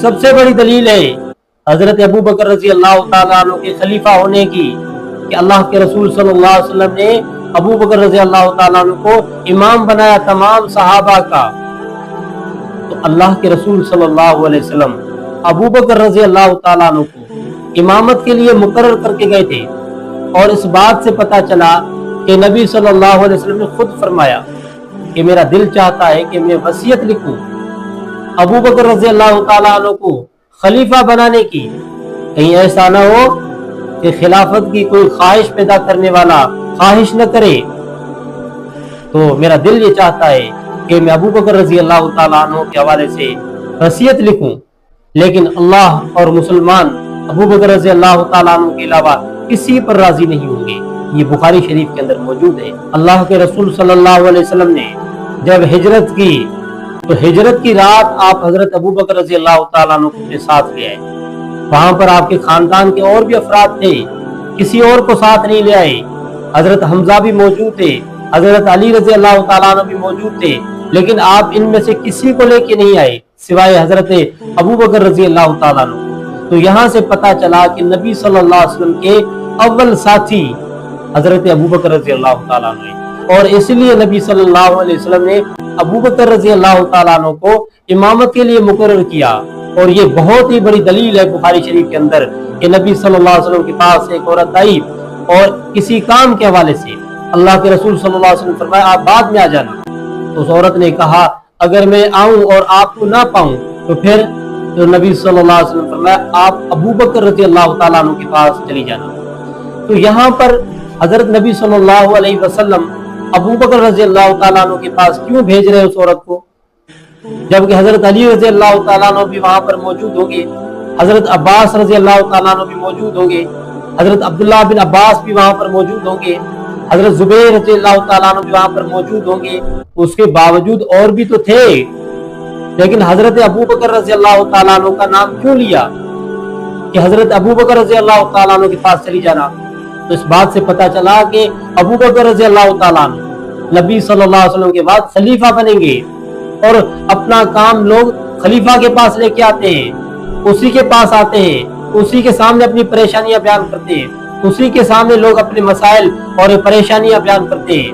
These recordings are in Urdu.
سب سے بڑی دلیل ہے حضرت ابو بکر رضی اللہ تعالیٰ عنہ کے خلیفہ ہونے کی کہ اللہ کے رسول صلی اللہ علیہ وسلم نے ابو بکر رضی اللہ تعالیٰ عنہ کو امام بنایا تمام صحابہ کا۔ تو اللہ کے رسول صلی اللہ علیہ وسلم ابو بکر رضی اللہ تعالیٰ عنہ کو امامت کے لیے مقرر کر کے گئے تھے، اور اس بات سے پتہ چلا کہ نبی صلی اللہ علیہ وسلم نے خود فرمایا کہ میرا دل چاہتا ہے کہ میں وصیت لکھوں ابو بکر رضی اللہ تعالیٰ عنہ کو خلیفہ بنانے کی، کہیں ایسا نہ ہو کہ خلافت کی کوئی خواہش پیدا کرنے والا خواہش نہ کرے۔ تو میرا دل یہ چاہتا ہے کہ میں ابو بکر رضی اللہ تعالیٰ عنہ کے حوالے سے وصیت لکھوں، لیکن اللہ اور مسلمان ابو بکر رضی اللہ تعالیٰ عنہ کے علاوہ کسی پر راضی نہیں ہوں گے۔ یہ بخاری شریف کے اندر موجود ہے۔ اللہ کے رسول صلی اللہ علیہ وسلم نے جب ہجرت کی تو ہجرت کی رات آپ حضرت ابو بکر رضی اللہ تعالیٰ عنہ کو اپنے ساتھ لے آئے۔ وہاں پر آپ کے خاندان کے اور بھی افراد تھے، کسی اور کو ساتھ نہیں لے آئے۔ حضرت حمزہ بھی موجود تھے، حضرت علی رضی اللہ تعالیٰ عنہ بھی موجود تھے، لیکن آپ ان میں سے کسی کو لے کے نہیں آئے سوائے حضرت ابو بکر رضی اللہ تعالیٰ عنہ۔ تو یہاں سے پتہ چلا کہ نبی صلی اللہ علیہ وسلم کے اول ساتھی حضرت ابو بکر رضی اللہ تعالیٰ عنہ، اور اس لیے نبی صلی اللہ علیہ وسلم نے ابو بکر رضی اللہ تعالیٰ عنہ کو امامت کے لیے مقرر کیا۔ اور یہ بہت ہی بڑی دلیل ہے بخاری شریف کے اندر کہ نبی صلی اللہ علیہ وسلم کے پاس ایک عورت آئی اور کسی کام کے حوالے سے اللہ کے رسول صلی اللہ علیہ وسلم فرمایا آپ بعد میں آ جانا۔ تو اس عورت نے کہا اگر میں آؤں اور آپ کو نہ پاؤں تو پھر تو نبی صلی اللہ علیہ وسلم فرمایا آپ ابو بکر رضی اللہ تعالیٰ عنہ کے پاس چلی جانا۔ تو یہاں پر حضرت نبی صلی اللہ علیہ وسلم ابو بکر رضی اللہ تعالیٰ عنہ کے پاس کیوں بھیج رہے اس عورت کو، جبکہ حضرت علی رضی اللہ تعالیٰ عنہ بھی وہاں پر موجود ہوں گے، حضرت عباس رضی اللہ تعالیٰ عنہ بھی موجود ہوں گے، حضرت عبداللہ بن عباس بھی وہاں پر موجود ہوں گے، حضرت زبیر رضی اللہ تعالیٰ عنہ بھی وہاں پر موجود ہوں گے۔ اس کے باوجود اور بھی تو تھے، لیکن حضرت ابو بکر رضی اللہ تعالیٰ عنہ کا نام کیوں لیا کہ حضرت ابو بکر رضی اللہ تعالیٰ عنہ کے پاس چلی جانا؟ تو اس بات سے پتہ چلا کہ ابو بکر رضی اللہ تعالیٰ عنہ نبی صلی اللہ علیہ وسلم کے بعد خلیفہ بنیں گے، اور اپنا کام لوگ خلیفہ کے پاس لے کے آتے ہیں، اسی کے پاس آتے ہیں، اسی کے سامنے اپنی پریشانیاں بیان کرتے ہیں، اسی کے سامنے لوگ اپنے مسائل اور پریشانیاں بیان کرتے ہیں۔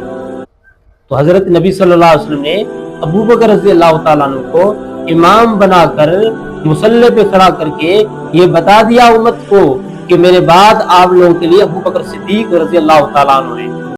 تو حضرت نبی صلی اللہ علیہ وسلم نے ابو بکر رضی اللہ تعالیٰ عنہ کو امام بنا کر مصلی پہ کھڑا کر کے یہ بتا دیا امت کو کہ میرے بعد آپ لوگوں کے لیے ابو بکر صدیق رضی اللہ تعالیٰ عنہ ہیں۔